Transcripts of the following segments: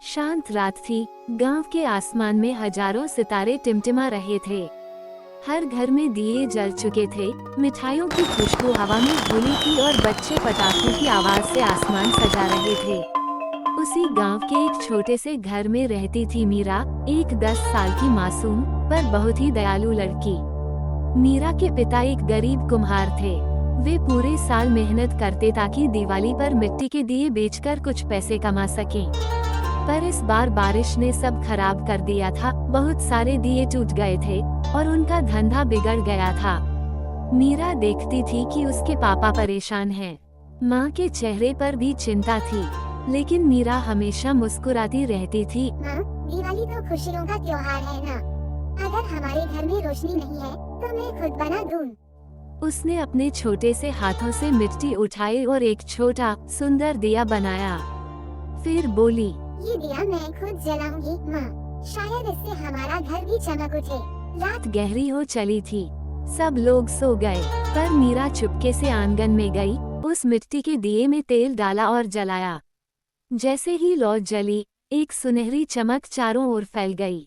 शांत रात थी। गांव के आसमान में हजारों सितारे टिमटिमा रहे थे। हर घर में दिए जल चुके थे, मिठाइयों की खुशबू हवा में घुली थी और बच्चे पटाखों की आवाज से आसमान सजा रहे थे। उसी गांव के एक छोटे से घर में रहती थी मीरा, एक 10 साल की मासूम पर बहुत ही दयालु लड़की। मीरा के पिता एक गरीब कुम्हार थे। वे पूरे साल मेहनत करते ताकि दिवाली पर मिट्टी के दिए बेचकर कुछ पैसे कमा सकें। पर इस बार बारिश ने सब खराब कर दिया था। बहुत सारे दिए टूट गए थे और उनका धंधा बिगड़ गया था। मीरा देखती थी कि उसके पापा परेशान हैं। माँ के चेहरे पर भी चिंता थी, लेकिन मीरा हमेशा मुस्कुराती रहती थी। माँ, दिवाली तो खुशियों का त्योहार है ना। अगर हमारे घर में रोशनी नहीं है तो मैं खुद बना दूँ। उसने अपने छोटे से हाथों से मिट्टी उठाई और एक छोटा सुंदर दिया बनाया। फिर बोली, ये दिया मैं खुद जलाऊंगी माँ, शायद इससे हमारा घर भी चमक उठे। रात गहरी हो चली थी, सब लोग सो गए, पर मीरा चुपके से आंगन में गई, उस मिट्टी के दिए में तेल डाला और जलाया। जैसे ही लौ जली, एक सुनहरी चमक चारों ओर फैल गई।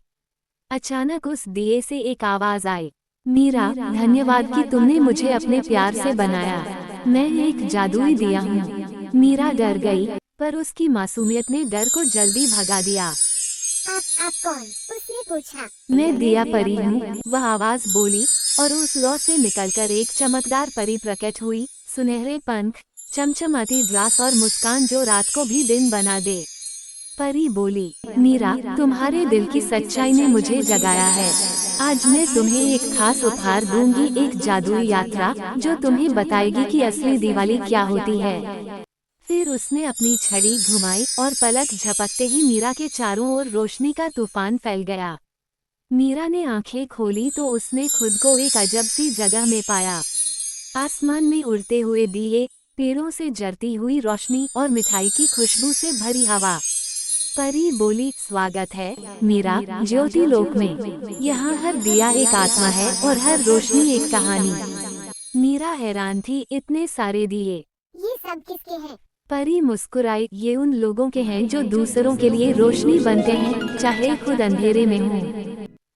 अचानक उस दिए से एक आवाज आई, मीरा, धन्यवाद कि तुमने मुझे अपने प्यार से बनाया। मैं एक जादुई दिया हूँ। मीरा डर गई, पर उसकी मासूमियत ने डर को जल्दी भगा दिया। आप कौन? उसने पूछा। मैं दिया परी हूँ, वह आवाज बोली, और उस लौ से निकलकर एक चमकदार परी प्रकट हुई। सुनहरे पंख, चमचमाती ड्रास और मुस्कान जो रात को भी दिन बना दे। परी बोली, मीरा, तुम्हारे दिल की सच्चाई ने मुझे जगाया है। आज मैं तुम्हें एक खास उपहार दूंगी, एक जादुई यात्रा जो तुम्हें बताएगी कि असली दिवाली क्या होती है। फिर उसने अपनी छड़ी घुमाई और पलक झपकते ही मीरा के चारों ओर रोशनी का तूफान फैल गया। मीरा ने आंखें खोली तो उसने खुद को एक अजब सी जगह में पाया। आसमान में उड़ते हुए दिए, पेड़ों से जरती हुई रोशनी और मिठाई की खुशबू से भरी हवा। परी बोली, स्वागत है मीरा, ज्योति लोक में। यहाँ हर दिया एक आत्मा है और हर रोशनी एक कहानी। मीरा हैरान थी, इतने सारे दिए, ये सब किसके हैं? परी मुस्कुराई, ये उन लोगों के हैं जो दूसरों के लिए रोशनी बनते हैं, चाहे खुद अंधेरे में हों।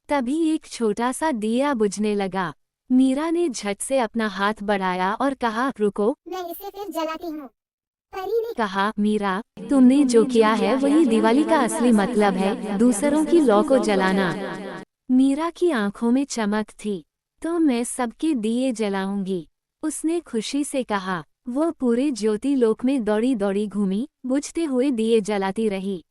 तभी एक छोटा सा दिया बुझने लगा। मीरा ने झट से अपना हाथ बढ़ाया और कहा, रुको। मैं इसे फिर जलाती हूँ। परी ने कहा, मीरा, तुमने जो किया है वही दिवाली का असली मतलब है, दूसरों की लौ को जलाना। मीरा की आंखों में चमक थी। तो मैं सबके दिए जलाऊंगी, उसने खुशी से कहा। वो पूरे ज्योति लोक में दौड़ी दौड़ी घूमी, बुझते हुए दिए जलाती रही।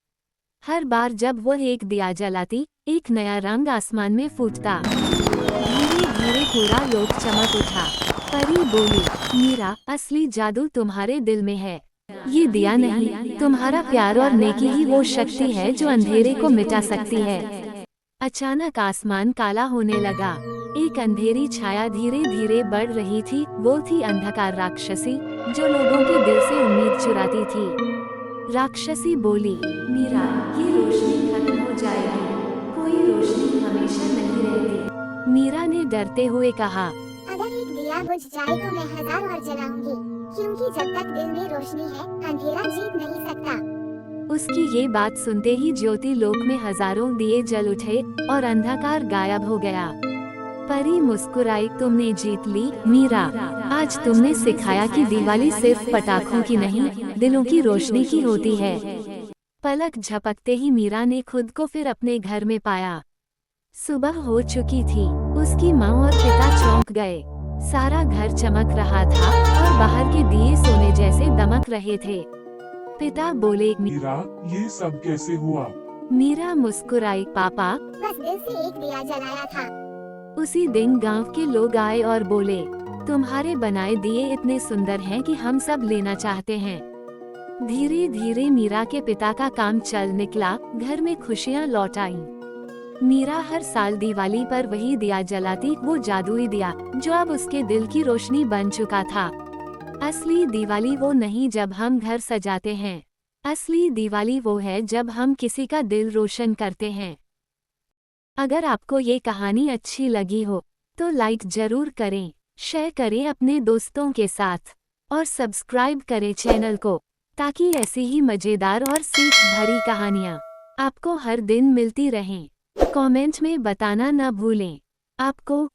हर बार जब वह एक दिया जलाती, एक नया रंग आसमान में फूटता। धीरे धीरे पूरा लोक चमक उठा। परी बोली, मीरा, असली जादू तुम्हारे दिल में है। ये दिया नहीं, तुम्हारा प्यार और नेकी ही वो शक्ति है जो अंधेरे को मिटा सकती है। अचानक आसमान काला होने लगा। एक अंधेरी छाया धीरे धीरे बढ़ रही थी। वो थी अंधकार राक्षसी, जो लोगों के दिल से उम्मीद चुराती थी। राक्षसी बोली, मीरा, ये रोशनी खत्म हो जाएगी, कोई रोशनी हमेशा नहीं रहती। मीरा ने डरते हुए कहा, अगर एक दिया बुझ जाए तो मैं 1000 और जलाऊंगी, क्योंकि जब तक दिल में रोशनी है, अंधेरा जीत नहीं सकता। उसकी ये बात सुनते ही ज्योति लोक में हजारों दिए जल उठे और अंधकार गायब हो गया। परी मुस्कुराई, तुमने जीत ली मीरा। आज तुमने सिखाया कि दिवाली सिर्फ पटाखों की नहीं, दिलों की रोशनी की होती है। पलक झपकते ही मीरा ने खुद को फिर अपने घर में पाया। सुबह हो चुकी थी। उसकी माँ और पिता चौंक गए। सारा घर चमक रहा था और बाहर के दिए सोने जैसे दमक रहे थे। पिता बोले, मीरा, ये सब कैसे हुआ? मीरा मुस्कुराई, पापा, बस दिल से एक दिया जलाया था। उसी दिन गांव के लोग आए और बोले, तुम्हारे बनाए दिए इतने सुंदर हैं कि हम सब लेना चाहते हैं। धीरे धीरे मीरा के पिता का काम चल निकला, घर में खुशियां लौट आईं। मीरा हर साल दिवाली पर वही दिया जलाती, वो जादुई दिया जो अब उसके दिल की रोशनी बन चुका था। असली दिवाली वो नहीं जब हम घर सजाते हैं, असली दिवाली वो है जब हम किसी का दिल रोशन करते हैं। अगर आपको ये कहानी अच्छी लगी हो तो लाइक जरूर करें, शेयर करें अपने दोस्तों के साथ और सब्सक्राइब करें चैनल को, ताकि ऐसी ही मजेदार और सीख भरी कहानियाँ आपको हर दिन मिलती रहें। कमेंट में बताना न भूलें। आपको